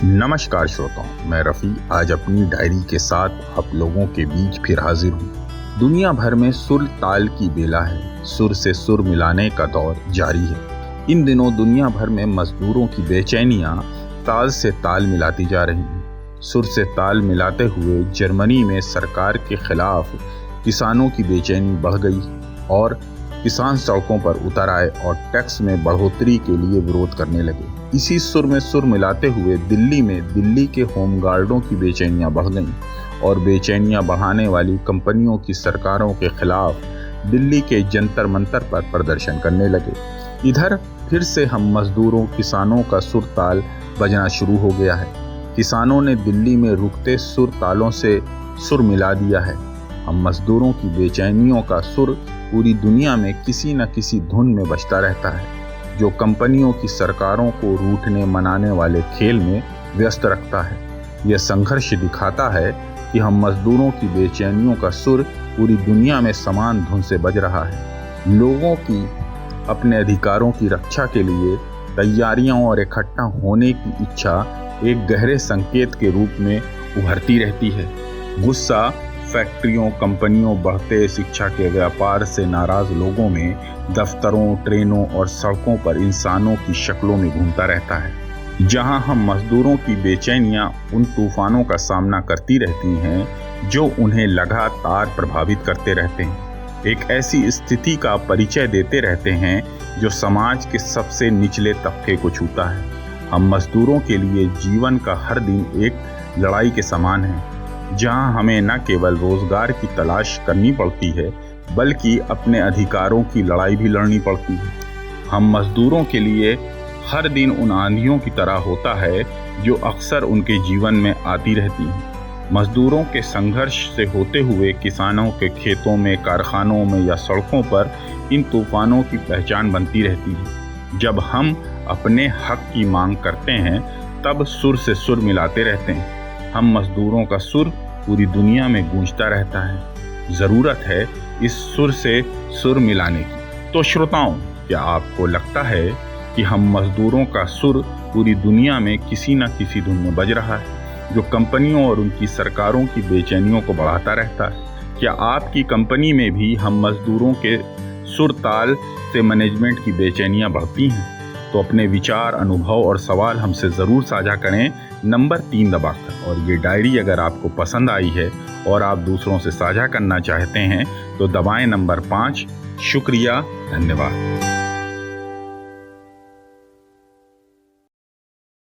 नमस्कार श्रोताओं, मैं रफ़ी आज अपनी डायरी के साथ आप लोगों के बीच फिर हाजिर हूँ। दुनिया भर में सुर ताल की बेला है। सुर से सुर मिलाने का दौर जारी है। इन दिनों दुनिया भर में मजदूरों की बेचैनियाँ ताल से ताल मिलाती जा रही हैं। सुर से ताल मिलाते हुए जर्मनी में सरकार के खिलाफ किसानों की बेचैनी बढ़ गई और किसान सड़कों पर उतर आए और टैक्स में बढ़ोतरी के लिए विरोध करने लगे। इसी सुर में सुर मिलाते हुए दिल्ली में दिल्ली के होमगार्डों की बेचैनियां बढ़ गईं और बेचैनियां बढ़ाने वाली कंपनियों की सरकारों के खिलाफ दिल्ली के जंतर मंतर पर प्रदर्शन करने लगे। इधर फिर से हम मजदूरों किसानों का सुर ताल बजना शुरू हो गया है। किसानों ने दिल्ली में रुकते सुर तालों से सुर मिला दिया है। हम मजदूरों की बेचैनियों का सुर पूरी दुनिया में किसी न किसी धुन में बजता रहता है, जो कंपनियों की सरकारों को रूठने मनाने वाले खेल में व्यस्त रखता है। यह संघर्ष दिखाता है कि हम मजदूरों की बेचैनियों का सुर पूरी दुनिया में समान धुन से बज रहा है। लोगों की अपने अधिकारों की रक्षा के लिए तैयारियां और इकट्ठा होने की इच्छा एक गहरे संकेत के रूप में उभरती रहती है। गुस्सा, फैक्ट्रियों, कंपनियों, बढ़ते शिक्षा के व्यापार से नाराज लोगों में दफ्तरों, ट्रेनों और सड़कों पर इंसानों की शक्लों में घूमता रहता है। जहां हम मजदूरों की बेचैनियां उन तूफानों का सामना करती रहती हैं जो उन्हें लगातार प्रभावित करते रहते हैं, एक ऐसी स्थिति का परिचय देते रहते हैं जो समाज के सबसे निचले तबके को छूता है। हम मजदूरों के लिए जीवन का हर दिन एक लड़ाई के समान है, जहां हमें न केवल रोजगार की तलाश करनी पड़ती है बल्कि अपने अधिकारों की लड़ाई भी लड़नी पड़ती है। हम मजदूरों के लिए हर दिन उन आंधियों की तरह होता है जो अक्सर उनके जीवन में आती रहती हैं। मजदूरों के संघर्ष से होते हुए किसानों के खेतों में, कारखानों में या सड़कों पर इन तूफानों की पहचान बनती रहती है। जब हम अपने हक की मांग करते हैं तब सुर से सुर मिलाते रहते हैं। हम मजदूरों का सुर पूरी दुनिया में गूंजता रहता है। ज़रूरत है इस सुर से सुर मिलाने की। तो श्रोताओं, क्या आपको लगता है कि हम मजदूरों का सुर पूरी दुनिया में किसी न किसी धुन में बज रहा है, जो कंपनियों और उनकी सरकारों की बेचैनियों को बढ़ाता रहता है? क्या आपकी कंपनी में भी हम मजदूरों के सुर ताल से मैनेजमेंट की बेचैनियाँ बढ़ती हैं? तो अपने विचार, अनुभव और सवाल हमसे ज़रूर साझा करें नंबर 3 दबाकर। और ये डायरी अगर आपको पसंद आई है और आप दूसरों से साझा करना चाहते हैं तो दबाएं नंबर 5। शुक्रिया, धन्यवाद।